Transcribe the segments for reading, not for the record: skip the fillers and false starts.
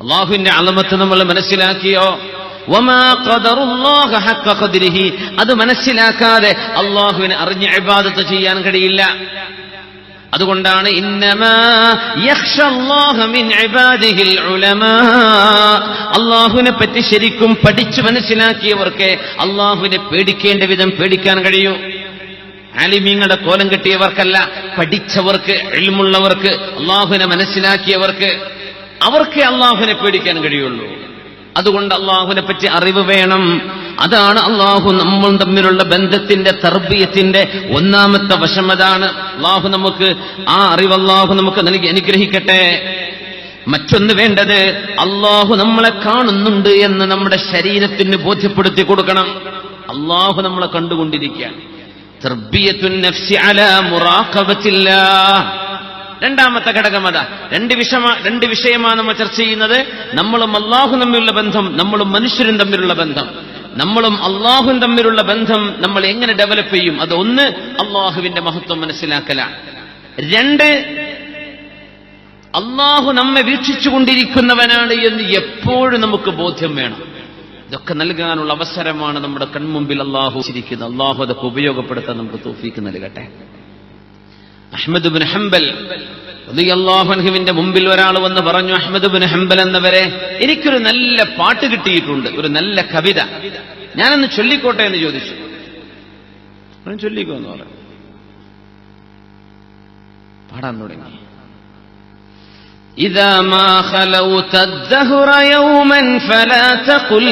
അള്ളാഹുവിന്റെ അളമത്ത് നമ്മൾ മനസ്സിലാക്കിയോ? വമാ ഖദറുല്ലാഹ ഹഖ ഖദ്രിഹി, അത് മനസ്സിലാക്കാതെ അള്ളാഹുവിനെ അറിഞ്ഞ് ഇബാദത്ത് ചെയ്യാൻ കഴിയില്ല. അതുകൊണ്ടാണ് ഇന്നമാ യഖ്ഷല്ലാഹ മിൻ ഇബാദിഹിൽ ഉലമാ, അള്ളാഹുവിനെ പറ്റി ശരിക്കും പഠിച്ചു മനസ്സിലാക്കിയവർക്ക് അള്ളാഹുവിനെ പേടിക്കേണ്ട വിധം പേടിക്കാൻ കഴിയൂ. ആലിമീങ്ങളുടെ കോലം കെട്ടിയവർക്കല്ല, പഠിച്ചവർക്ക്, ഇൽമുള്ളവർക്ക്, അള്ളാഹുവിനെ മനസ്സിലാക്കിയവർക്ക്, അവർക്ക് അള്ളാഹുവിനെ പേടിക്കാൻ കഴിയുള്ളൂ. അതുകൊണ്ട് അള്ളാഹുവിനെ പറ്റി അറിവ് വേണം. അതാണ് അള്ളാഹു നമ്മൾ തമ്മിലുള്ള ബന്ധത്തിന്റെ തർബിയത്തിന്റെ ഒന്നാമത്തെ വശം. അതാണ് അള്ളാഹു നമുക്ക് ആ അറിവ് അള്ളാഹു നമുക്ക് നൽകി അനുഗ്രഹിക്കട്ടെ. മറ്റൊന്ന് വേണ്ടത്, അള്ളാഹു നമ്മളെ കാണുന്നുണ്ട് എന്ന് നമ്മുടെ ശരീരത്തിന് ബോധ്യപ്പെടുത്തി കൊടുക്കണം. അള്ളാഹു നമ്മളെ കണ്ടുകൊണ്ടിരിക്കുകയാണ്. തർബിയത്തുൻ നഫ്സി അലാ മുറാഖബത്തില്ലാഹ്. രണ്ടാമത്തെ ഘടകം അതാ. രണ്ട് വിഷയമാണ് നമ്മൾ ചർച്ച ചെയ്യുന്നത്. നമ്മളും അള്ളാഹു തമ്മിലുള്ള ബന്ധം, നമ്മളും മനുഷ്യരും തമ്മിലുള്ള ബന്ധം, നമ്മളും അള്ളാഹും തമ്മിലുള്ള ബന്ധം നമ്മൾ എങ്ങനെ ഡെവലപ്പ് ചെയ്യും? അത് ഒന്ന്, അള്ളാഹുവിന്റെ മഹത്വം മനസ്സിലാക്കലാണ്. രണ്ട്, അള്ളാഹു നമ്മെ വീക്ഷിച്ചുകൊണ്ടിരിക്കുന്നവനാണ് എന്ന് എപ്പോഴും നമുക്ക് ബോധ്യം വേണം. ഇതൊക്കെ നൽകാനുള്ള അവസരമാണ് നമ്മുടെ കൺമുമ്പിൽ അള്ളാഹു ഇരിക്കുന്നത്. അള്ളാഹു അതൊക്കെ ഉപയോഗപ്പെടുത്താൻ നമുക്ക് തൗഫീക്ക് നൽകട്ടെ. അഹ്മദ് ഇബ്നു ഹംബൽ റളിയല്ലാഹു അൻഹുവിന്റെ മുമ്പിൽ ഒരാൾ വന്ന് പറഞ്ഞു, അഹ്മദ് ഇബ്നു ഹംബൽ എന്നവരെ, എനിക്കൊരു നല്ല പാട്ട് കിട്ടിയിട്ടുണ്ട്, ഒരു നല്ല കവിത, ഞാനൊന്ന് ചൊല്ലിക്കോട്ടെ എന്ന് ചോദിച്ചു. ചൊല്ലിക്കോ എന്ന് പറഞ്ഞു. പാടാൻ തുടങ്ങി. إذا ما خلوت الدهر يوما فلا تقل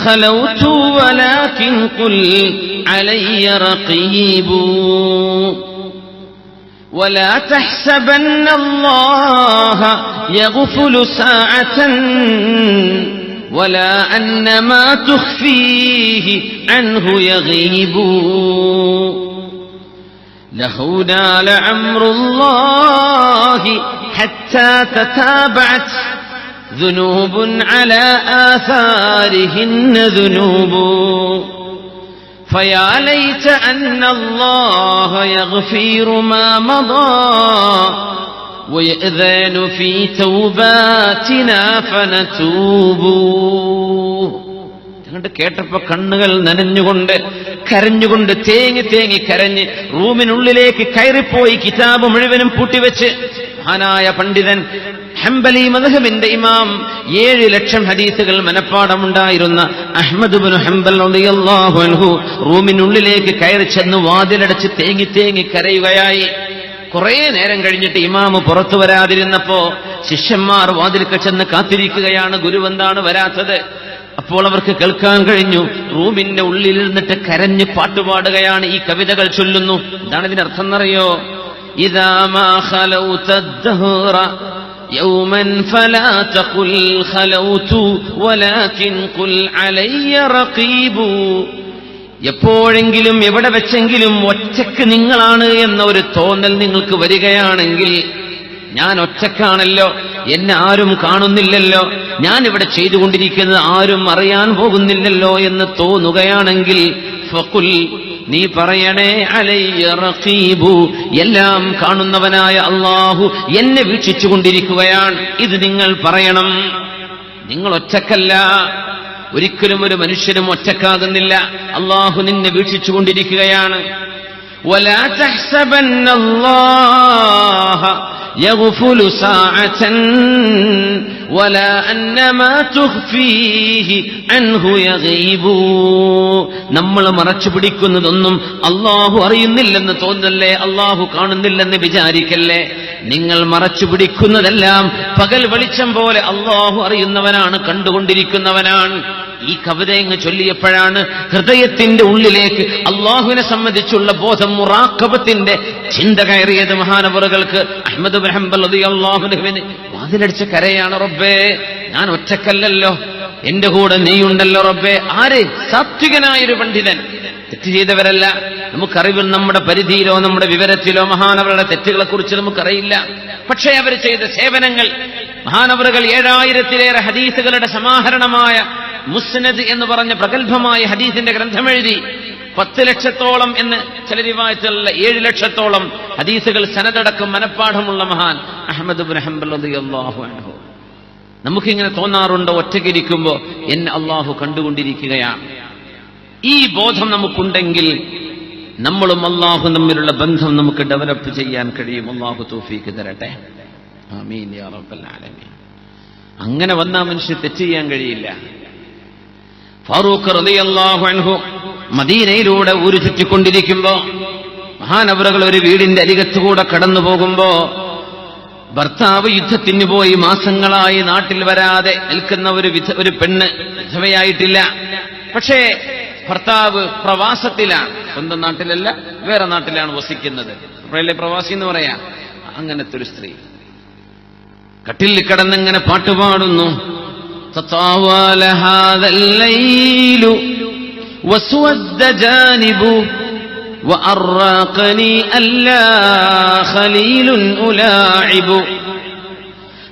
خلوت ولكن قل علي رقيب ولا تحسبن الله يغفل ساعة ولا أن ما تخفيه عنه يغيب لهنا لعمر الله حتى تتابعت ذنوب على آثارهن ذنوب فيا ليت أن الله يغفر ما مضى ويأذن في توباتنا فنتوب. കേട്ടപ്പോ കണ്ണുകൾ നനഞ്ഞുകൊണ്ട് കരഞ്ഞുകൊണ്ട് തേങ്ങി കരഞ്ഞ് റൂമിനുള്ളിലേക്ക് കയറിപ്പോയി കിതാബ് മുഴുവനും പൂട്ടിവെച്ച് മഹാനായ പണ്ഡിതൻ ഹംബലി മദ്ഹബിന്റെ ഇമാം 7 ലക്ഷം ഹദീസുകൾ മനപ്പാടമുണ്ടായിരുന്ന അഹ്മദ് ഇബ്നു ഹംബൽ റളിയല്ലാഹു അൻഹു റൂമിനുള്ളിലേക്ക് കയറി ചെന്ന് വാതിലടച്ച് തേങ്ങി കരയുകയായി. കുറെ നേരം കഴിഞ്ഞിട്ട് ഇമാമ് പുറത്തു വരാതിരുന്നപ്പോ ശിഷ്യന്മാർ വാതിൽക്ക് ചെന്ന് കാത്തിരിക്കുകയാണ്, ഗുരുവെന്താണ് വരാത്തത്? അപ്പോൾ അവർക്ക് കേൾക്കാൻ കഴിഞ്ഞു, റൂമിന്റെ ഉള്ളിൽ ഇരുന്നിട്ട് കരഞ്ഞ് പാട്ടുപാടുകയാണ്, ഈ കവിതകൾ ചൊല്ലുന്നു. എന്താണ് ഇതിന്റെ അർത്ഥം എന്നറിയോ? ഇദാ മാ ഖലൗത ദഹ്റ യൗമൻ ഫലാ തഖുൽ ഖലൗതു വലാകിൻ ഖുൽ അലയ്യ റഖീബു. എപ്പോഴെങ്കിലും എവിടെ വെച്ചെങ്കിലും ഒറ്റക്ക് നിങ്ങളാണ് എന്ന ഒരു തോന്നൽ നിങ്ങൾക്ക് വരികയാണെങ്കിൽ, ഞാൻ ഒറ്റക്കാണല്ലോ, എന്നെ ആരും കാണുന്നില്ലല്ലോ, ഞാൻ ഇവിടെ ചെയ്തുകൊണ്ടിരിക്കുന്നത് ആരും അറിയാൻ പോകുന്നില്ലല്ലോ എന്ന് തോന്നുകയാണെങ്കിൽ, ഫഖുൽ, നീ പറയണേ, അലയ്യ റഖീബു, എല്ലാം കാണുന്നവനായ അല്ലാഹു എന്നെ വീക്ഷിച്ചുകൊണ്ടിരിക്കുകയാണ്. ഇത് നിങ്ങൾ പറയണം. നിങ്ങൾ ഒറ്റക്കല്ല, ഒരിക്കലും ഒരു മനുഷ്യനും ഒറ്റക്കാകുന്നില്ല. അല്ലാഹു നിന്നെ വീക്ഷിച്ചുകൊണ്ടിരിക്കുകയാണ്. വലാ തഹ്സബന്നല്ലാഹ يغفل ساعة ولا أن ما تخفيه عنه يغيب. നമ്മൾ മറച്ചു പിടിക്കുന്നതൊന്നും അള്ളാഹു അറിയുന്നില്ലെന്ന് തോന്നല്ലേ, അള്ളാഹു കാണുന്നില്ലെന്ന് വിചാരിക്കല്ലേ. നിങ്ങൾ മറച്ചു പിടിക്കുന്നതെല്ലാം പകൽ വെളിച്ചം പോലെ അള്ളാഹു അറിയുന്നവനാണ്, കണ്ടുകൊണ്ടിരിക്കുന്നവനാണ്. ഈ കവിത അങ്ങ് ചൊല്ലിയപ്പോഴാണ് ഹൃദയത്തിന്റെ ഉള്ളിലേക്ക് അള്ളാഹുവിനെ സംബന്ധിച്ചുള്ള ബോധം, മുറാഖബത്തിന്റെ ചിന്ത കയറിയത് മഹാനവറുകൾക്ക്. അഹ്മദ് ഇബ്നു ഹംബൽ റളിയല്ലാഹു അൻഹുവിന് വാതിലടിച്ച കരയാണ്, റബ്ബേ, ഞാൻ ഒറ്റക്കല്ലല്ലോ, എന്റെ കൂടെ നീയുണ്ടല്ലോ റബ്ബേ. ആര്? സാത്വികനായൊരു പണ്ഡിതൻ. തെറ്റ് ചെയ്തവരല്ല. നമുക്കറിവിൽ നമ്മുടെ പരിധിയിലോ നമ്മുടെ വിവരത്തിലോ മഹാനവരുടെ തെറ്റുകളെ കുറിച്ച് നമുക്കറിയില്ല. പക്ഷേ അവർ ചെയ്ത സേവനങ്ങൾ, മഹാനവറുകൾ 7000-ലേറെ ഹദീസുകളുടെ സമാഹരണമായ മുസ്നദ് എന്ന് പറഞ്ഞ പ്രഗത്ഭമായ ഹദീസിന്റെ ഗ്രന്ഥം എഴുതി. 10 ലക്ഷത്തോളം എന്ന് ചില റിവായത്തുകളിൽ 7 ലക്ഷത്തോളം ഹദീസുകൾ സനദടക്കം മനപ്പാഠമുള്ള മഹാൻ അഹ്മദ് ഇബ്നു ഹംബൽ റളിയല്ലാഹു അൻഹു. നമുക്കിങ്ങനെ തോന്നാറുണ്ടോ ഒറ്റയ്ക്കിരിക്കുമ്പോ എന്നെ അള്ളാഹു കണ്ടുകൊണ്ടിരിക്കുകയാണ്? ഈ ബോധം നമുക്കുണ്ടെങ്കിൽ നമ്മളും അള്ളാഹു തമ്മിലുള്ള ബന്ധം നമുക്ക് ഡെവലപ്പ് ചെയ്യാൻ കഴിയും. അള്ളാഹു തൗഫീഖ് തരട്ടെ. ആമീൻ യാ റബ്ബൽ ആലമീൻ. അങ്ങനെ വന്നാ മനുഷ്യൻ തെറ്റ് ചെയ്യാൻ കഴിയില്ല. ഫാറൂഖ് റളിയല്ലാഹു അൻഹു മദീനയിലൂടെ ഊരു ചുറ്റിക്കൊണ്ടിരിക്കുമ്പോ മഹാനവറുകൾ ഒരു വീടിന്റെ അരികത്തുകൂടെ കടന്നു പോകുമ്പോ ഭർത്താവ് യുദ്ധത്തിന് പോയി മാസങ്ങളായി നാട്ടിൽ വരാതെ നിൽക്കുന്ന ഒരു പെണ്ണ്, വിധവയായിട്ടില്ല. പക്ഷേ ഭർത്താവ് പ്രവാസത്തിലാണ്, സ്വന്തം നാട്ടിലല്ല, വേറെ നാട്ടിലാണ് വസിക്കുന്നത്. അപ്പോഴല്ലേ പ്രവാസി എന്ന് പറയാ. അങ്ങനത്തെ ഒരു സ്ത്രീ കട്ടിലിൽ കിടന്നിങ്ങനെ പാട്ടുപാടുന്നു. തതാവല ഹാദൽ ലൈലു വസ്വദ്ദ ജാനിബു വഅറാഖനി അല്ലാ ഖലീലുൻ ഉലാഇബു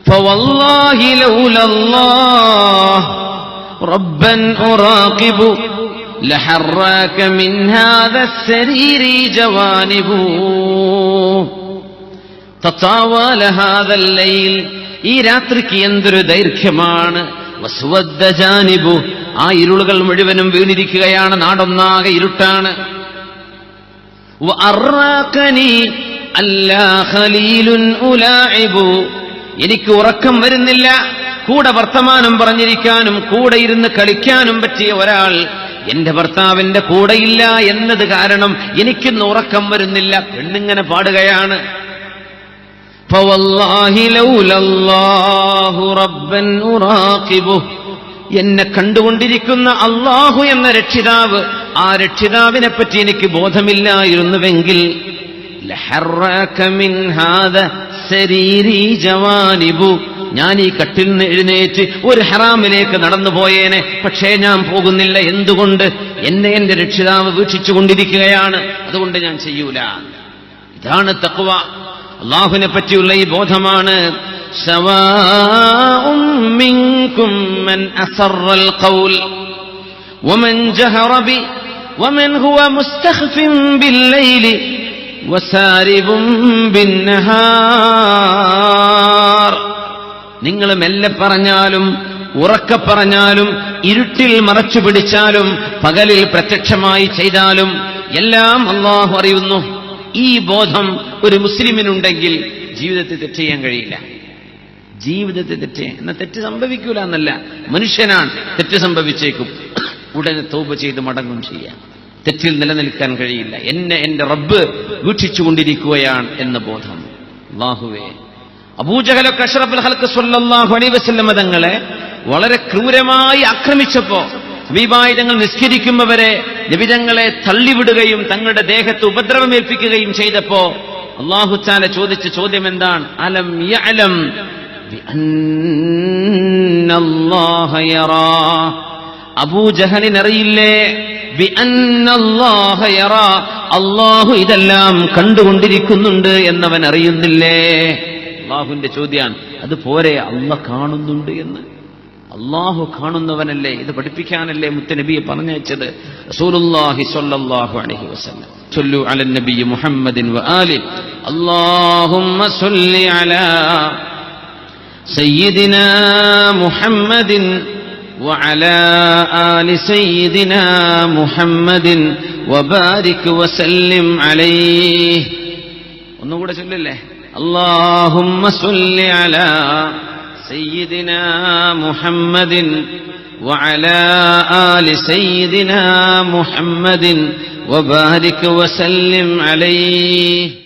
ഫവല്ലാഹി ലൗലല്ലാഹ് റബ്ബൻ ഉറാഖിബു ലഹറാക മിൻ ഹാദ السرير ജവാനിബു തതാവല ഹാദൽ ലൈൽ. ഈ രാത്രിക്ക് എന്തൊരു ദൈർഘ്യമാണ്. വസ്വദ്ദ ജാനിബു, ആ ഇരുളുകൾ മുഴുവനും വീണിരിക്കുകയാണ്, നാടൊന്നാകെ ഇരുട്ടാണ്. വഅറാഖനി അല്ലാ ഖലീലുൻ ഉലാഇബു, എനിക്ക് ഉറക്കം വരുന്നില്ല. കൂടെ വർത്തമാനം പറഞ്ഞിരിക്കാനും കൂടെ ഇരുന്ന് കളിക്കാനും പറ്റിയ ഒരാൾ എന്റെ ഭർത്താവിന്റെ കൂടെയില്ല എന്നത് കാരണം എനിക്കിന്ന് ഉറക്കം വരുന്നില്ല. പെണ്ണിങ്ങനെ പാടുകയാണ്. ഫവല്ലാഹി ലൗലല്ലാഹു റബ്ബൻ ഉറാഖിബു, എന്നെ കണ്ടുകൊണ്ടിരിക്കുന്ന അല്ലാഹു എന്ന രക്ഷിതാവ്, ആ രക്ഷിതാവിനെ പറ്റി എനിക്ക് ബോധമില്ലായിരുന്നുവെങ്കിൽ ലഹറക മിൻ ഹാദ സരീരി ജവാനിബു, ഞാൻ ഈ കട്ടിൽ നിന്ന് എഴുന്നേറ്റ് ഒരു ഹറാമിലേക്ക് നടന്നു പോയേനെ. പക്ഷേ ഞാൻ പോകുന്നില്ല. എന്തുകൊണ്ട്? എന്നെ എന്റെ രക്ഷിതാവ് വീക്ഷിച്ചുകൊണ്ടിരിക്കുകയാണ്, അതുകൊണ്ട് ഞാൻ ചെയ്യൂല. ഇതാണ് തഖ്വ. അല്ലാഹുവിനെ പറ്റിയുള്ള ഈ ബോധമാണ്. സവാഉം മിൻകും മൻ അസറൽ ഖൗൽ വമൻ ജഹറ ബി വമൻ ഹുവ മുസ്തഖ്ഫിൻ ബില്ലൈലി വസാരിബും ബിന്നഹാർ. നിങ്ങൾ മെല്ലെ പറഞ്ഞാലും ഉറക്കെ പറഞ്ഞാലും ഇരുട്ടിൽ മറച്ചു പിടിച്ചാലും പകലിൽ പ്രത്യക്ഷമായി ചെയ്താലും എല്ലാം അല്ലാഹു അറിയുന്നു. ഈ ബോധം ഒരു മുസ്ലിമിനുണ്ടെങ്കിൽ ജീവിതത്തിൽ തെറ്റ് ചെയ്യാൻ കഴിയില്ല. ജീവിതത്തിൽ തെറ്റ് സംഭവിക്കൂല എന്നല്ല, മനുഷ്യനാണ്, തെറ്റ് സംഭവിച്ചേക്കും, ഉടനെ തൗബ ചെയ്ത് മടങ്ങും ചെയ്യാം. തെറ്റിൽ നിലനിൽക്കാൻ കഴിയില്ല. എന്നെ എന്റെ റബ്ബ് വീക്ഷിച്ചുകൊണ്ടിരിക്കുകയാണ് എന്ന ബോധം. അല്ലാഹുവേ, അബൂജഹലൊക്കെ അഷ്റഫുൽ ഖൽഖ് സ്വല്ലല്ലാഹു അലൈഹി വസല്ലം തങ്ങളെ വളരെ ക്രൂരമായി ആക്രമിച്ചപ്പോ ഹബീബായിതങ്ങൾ നിസ്കരിക്കുമ്പവരെ നബിതങ്ങളെ തള്ളിവിടുകയും തങ്ങളുടെ ദേഹത്ത് ഉപദ്രവമേൽപ്പിക്കുകയും ചെയ്തപ്പോ അല്ലാഹു തആല ചോദിച്ച ചോദ്യം എന്താണ്? അലം യഅലം ബിഅന്നല്ലാഹ യറാ, അബൂജഹലിനറിയില്ലേ? ബിഅന്നല്ലാഹ യറാ, അല്ലാഹു ഇതെല്ലാം കണ്ടുകൊണ്ടിരിക്കുന്നുണ്ട് എന്നവൻ അറിയുന്നില്ലേ? അല്ലാഹുവിന്റെ ചോദ്യമാണ്. അതുപോരെ അല്ലാഹ് കാണുന്നുണ്ട് എന്ന്. അല്ലാഹു കാണുന്നവനല്ലേ? ഇത് പഠിപ്പിക്കാനല്ലേ മുത്തനബിയെ പറഞ്ഞയച്ചത് റസൂലുള്ളാഹി സ്വല്ലല്ലാഹു അലൈഹി വസല്ലം. സല്ലു അലൻ നബി മുഹമ്മദിൻ വആലി. അല്ലാഹുമ്മ സല്ലി അലാ സയ്യിദിനാ മുഹമ്മദിൻ വഅലാ ആലി സയ്യിദിനാ മുഹമ്മദിൻ വബാരിക് വസല്ലിം അലൈഹി. ഒന്നുകൂടെ ചൊല്ലില്ലേ? അല്ലാഹുമ്മ സല്ലി അലാ സയ്യിദിനാ മുഹമ്മദിൻ വഅലാ ആലി സയ്യിദിനാ മുഹമ്മദിൻ വബാരിക് വസല്ലിം അലൈഹി.